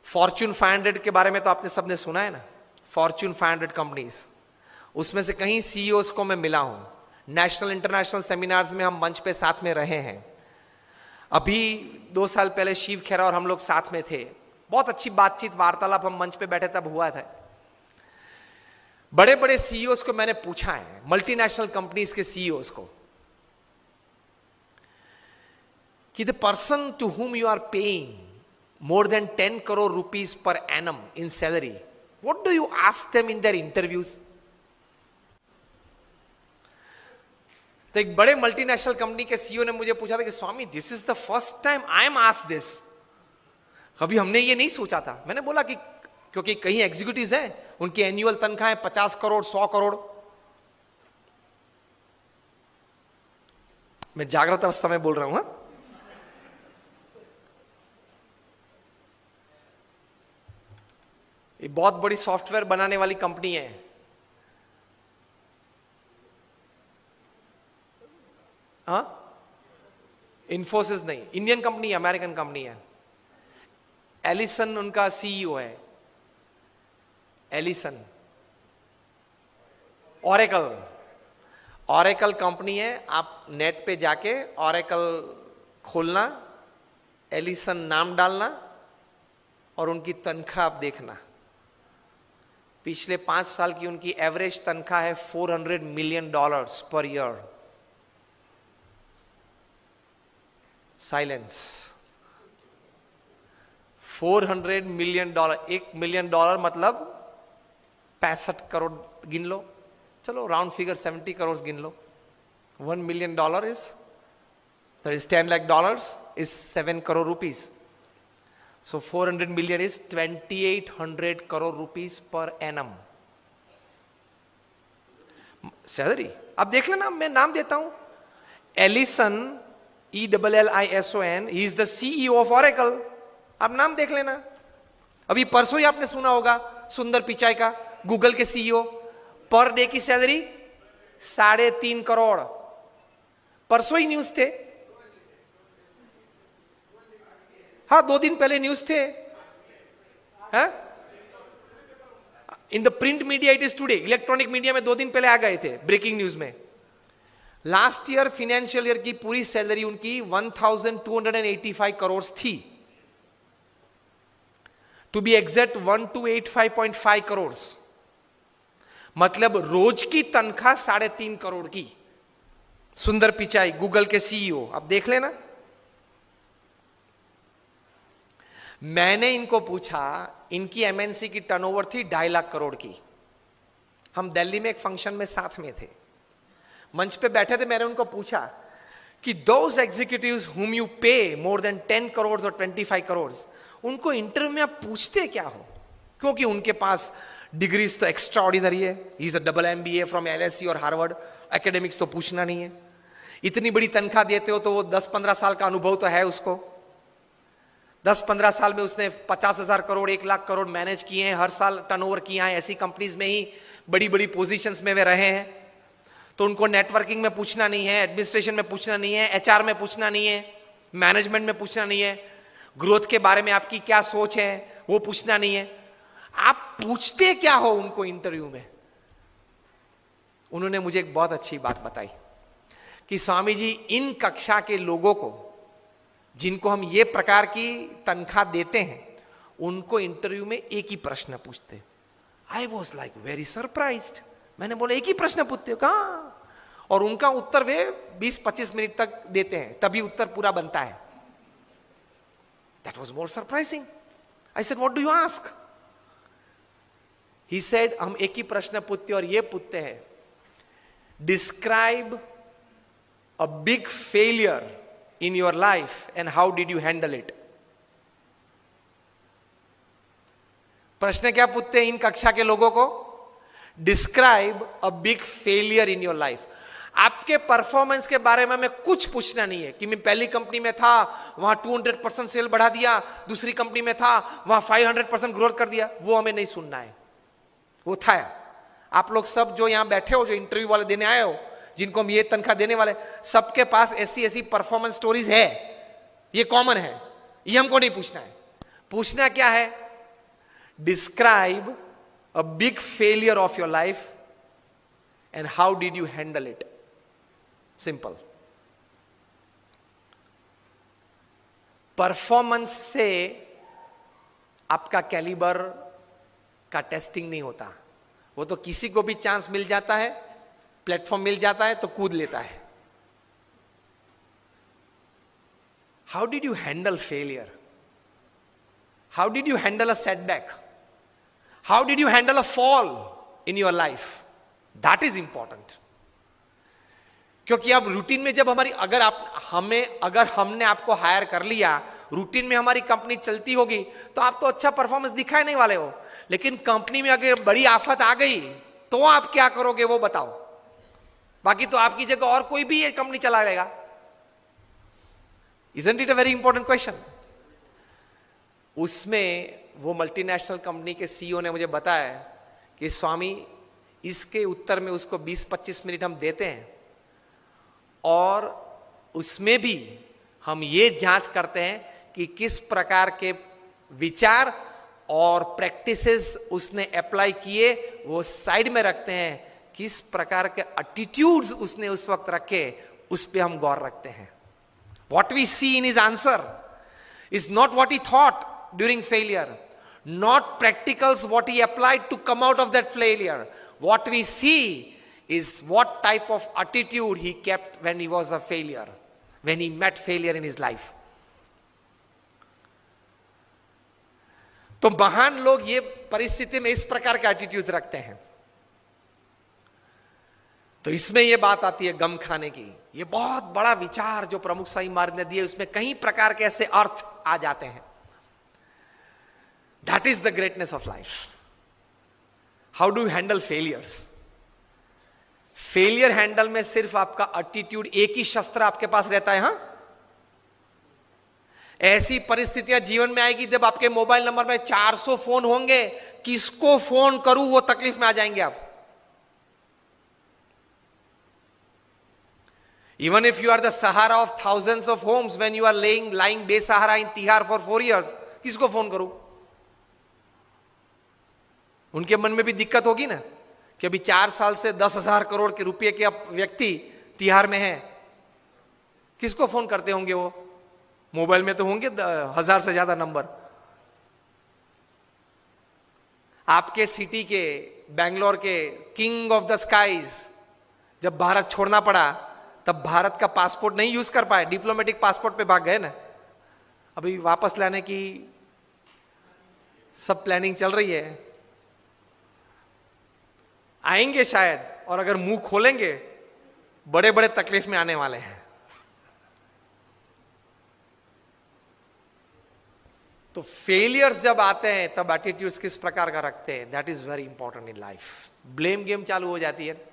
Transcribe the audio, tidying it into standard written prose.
Fortune 500 के बारे में तो आपने सबने सुना है ना, फॉर्च्यून 500 कंपनीज, उसमें से कहीं सीईओज को मैं मिला हूं, नेशनल इंटरनेशनल सेमिनार्स में हम मंच पे साथ में रहे हैं। अभी 2 साल पहले शिव खेरा और हम लोग साथ में थे, बहुत अच्छी बातचीत वार्तालाप हम मंच पे बैठे तब हुआ था। बड़े बड़े सीईओज को मैंने पूछा है, मल्टीनेशनल कंपनीज के सीईओज को, कि the person to whom you are paying more than 10 crore rupees per annum in salary, what do you ask them in their interviews? तो एक बड़े मल्टीनेशनल कंपनी के सीईओ ने मुझे पूछा था कि स्वामी this is the first time I am asked this, कभी हमने ये नहीं सोचा था। मैंने बोला कि क्योंकि कई एग्जीक्यूटिव्स हैं उनकी एनुअल तनख्वाह है 50 करोड़ 100 करोड़। मैं जागृत अवस्था में बोल रहा हूं। ये बहुत बड़ी सॉफ्टवेयर बनाने वाली कंपनी है, हाँ, इन्फोसिस नहीं, इंडियन कंपनी है, अमेरिकन कंपनी है। एलिसन उनका सीईओ है, एलिसन। ऑरेकल कंपनी है, आप नेट पे जाके ऑरेकल खोलना, एलिसन नाम डालना और उनकी तनख्वाह आप देखना। पिछले 5 साल की उनकी एवरेज तनख्वाह है $400 million per year. Silence. $400 million, $1 million मतलब 65 करोड़ गिन लो, चलो राउंड फिगर 70 करोड़ गिन लो। $1 million is, that is $10 lakh is 7 crore rupees. So 400 million is 2800 crore rupees per annum salary. अब देख लेना, मैं नाम देता हूं, एलिसन, ELLISON, ही is the CEO of Oracle. अब नाम देख लेना। अभी परसों ही आपने सुना होगा सुंदर पिचाई का, गूगल के सीईओ, पर डे की सैलरी 3.5 करोड़। परसों ही न्यूज थे, हाँ 2 दिन पहले न्यूज थे। In the print media it is today, electronic media में 2 दिन पहले आ गए थे ब्रेकिंग न्यूज में। लास्ट ईयर फाइनेंशियल ईयर की पूरी सैलरी उनकी 1285 करोड़ थी, टू बी एग्जैक्ट 1285.5 करोड़, मतलब रोज की तनख्वाह 3.5 करोड़ की। सुंदर पिचाई, गूगल के सीईओ, अब देख लेना। मैंने इनको पूछा, इनकी एमएनसी की टर्नओवर थी 2.5 लाख करोड़ की। हम दिल्ली में एक फंक्शन में साथ में थे, मंच पे बैठे थे। मैंने उनको पूछा कि दोज एग्जीक्यूटिव्स हुम यू पे मोर देन 10 करोड़ और 25 करोड़, उनको इंटरव्यू में आप पूछते क्या हो? क्योंकि उनके पास डिग्रीज तो एक्स्ट्रा ऑर्डिनरी है, he is a double MBA from LSE और हार्वर्ड, एकेडमिक्स तो पूछना नहीं है। इतनी बड़ी तनख्वाह देते हो तो वो 10-15 साल का अनुभव तो है उसको। 10-15 साल में उसने 50,000 करोड़ 1 लाख करोड़ मैनेज किए हैं, हर साल टर्नओवर किया है, ऐसी कंपनीज में ही बड़ी बड़ी पोजीशंस में वे रहे हैं। तो उनको नेटवर्किंग में पूछना नहीं है, एडमिनिस्ट्रेशन में पूछना नहीं है, HR में पूछना नहीं है, मैनेजमेंट में पूछना नहीं है, ग्रोथ के बारे में आपकी क्या सोच है वो पूछना नहीं है। आप पूछते क्या हो उनको इंटरव्यू में? उन्होंने मुझे एक बहुत अच्छी बात बताई कि स्वामी जी, इन कक्षा के लोगों को जिनको हम ये प्रकार की तनख्वाह देते हैं, उनको इंटरव्यू में एक ही प्रश्न पूछते। I was like very surprised. मैंने बोला एक ही प्रश्न पूछते हो? कहाँ? और उनका उत्तर वे 20-25 मिनट तक देते हैं, तभी उत्तर पूरा बनता है। That was more surprising. I said what do you ask? He said हम एक ही प्रश्न पूछते और ये पूछते हैं, describe a big failure in your life and how did you handle it? प्रश्न क्या पूछते हैं इन कक्षा के लोगों को? Describe a big failure in your life. आपके परफॉर्मेंस के बारे में हमें कुछ पूछना नहीं है कि मैं पहली कंपनी में था वहां 200% सेल बढ़ा दिया, दूसरी कंपनी में था वहां 500% ग्रोथ कर दिया, वो हमें नहीं सुनना है। वो था आप लोग सब जो यहां बैठे हो, जो इंटरव्यू वाले देने आए हो, जिनको हम ये तनख्वाह देने वाले, सबके पास ऐसी परफॉर्मेंस स्टोरीज है, ये कॉमन है, ये हमको नहीं पूछना है। पूछना क्या है? Describe a big failure of your life and how did you handle it. Simple. Performance से आपका कैलिबर का टेस्टिंग नहीं होता. वो तो किसी को भी चांस मिल जाता है, प्लेटफॉर्म मिल जाता है तो कूद लेता है. How did you handle failure? How did you handle a setback? How did you handle a fall in your life? That is important. क्योंकि अब रूटीन में जब हमारी अगर हमने आपको हायर कर लिया, रूटीन में हमारी कंपनी चलती होगी, तो आप तो अच्छा परफॉर्मेंस दिखाए नहीं वाले हो. लेकिन कंपनी में अगर बड़ी आफत आ गई तो आप क्या करोगे वो बताओ. बाकी तो आपकी जगह और कोई भी ये कंपनी चला लेगा. Isn't it a very important question? उसमें वो मल्टीनेशनल कंपनी के सीईओ ने मुझे बताया कि स्वामी, इसके उत्तर में उसको 20-25 मिनट हम देते हैं और उसमें भी हम ये जांच करते हैं कि किस प्रकार के विचार और प्रैक्टिसेस उसने अप्लाई किए, वो साइड में रखते हैं. किस प्रकार के एटीट्यूड्स उसने उस वक्त रखे, उस पे हम गौर रखते हैं. What we see in his answer is not what he thought during failure, not practicals what he applied to come out of that failure. What we see is what type of attitude he kept when he was a failure, when he met failure in his life. तो महान लोग ये परिस्थिति में इस प्रकार के attitudes रखते हैं. तो इसमें यह बात आती है गम खाने की. ये बहुत बड़ा विचार जो प्रमुख स्वामी महाराज ने दिए, उसमें कई प्रकार के ऐसे अर्थ आ जाते हैं. That is the greatness of life. How do you handle failures? Failure handle में सिर्फ आपका एटीट्यूड, एक ही शस्त्र आपके पास रहता है. हाँ, ऐसी परिस्थितियां जीवन में आएगी जब आपके मोबाइल नंबर में 400 फोन होंगे, किसको फोन करूं वो तकलीफ में आ जाएंगे आप. Even if you are the Sahara of thousands of homes, when you are lying बेसहारा in तिहाड़ for 4 years, किसको फोन करूं? उनके मन में भी दिक्कत होगी ना कि अभी 4 साल से 10,000 करोड़ के रुपए के व्यक्ति तिहाड़ में है. किसको फोन करते होंगे वो? मोबाइल में तो होंगे 1000 से ज्यादा नंबर. आपके सिटी के, बेंगलोर के किंग ऑफ द स्काईज जब भारत छोड़ना पड़ा, तब भारत का पासपोर्ट नहीं यूज कर पाए, डिप्लोमेटिक पासपोर्ट पे भाग गए ना. अभी वापस लाने की सब प्लानिंग चल रही है. आएंगे शायद, और अगर मुंह खोलेंगे बड़े बड़े तकलीफ में आने वाले हैं. तो फेलियर्स जब आते हैं तब एटीट्यूड्स किस प्रकार का रखते हैं, that is very important in life. Blame game चालू हो जाती है.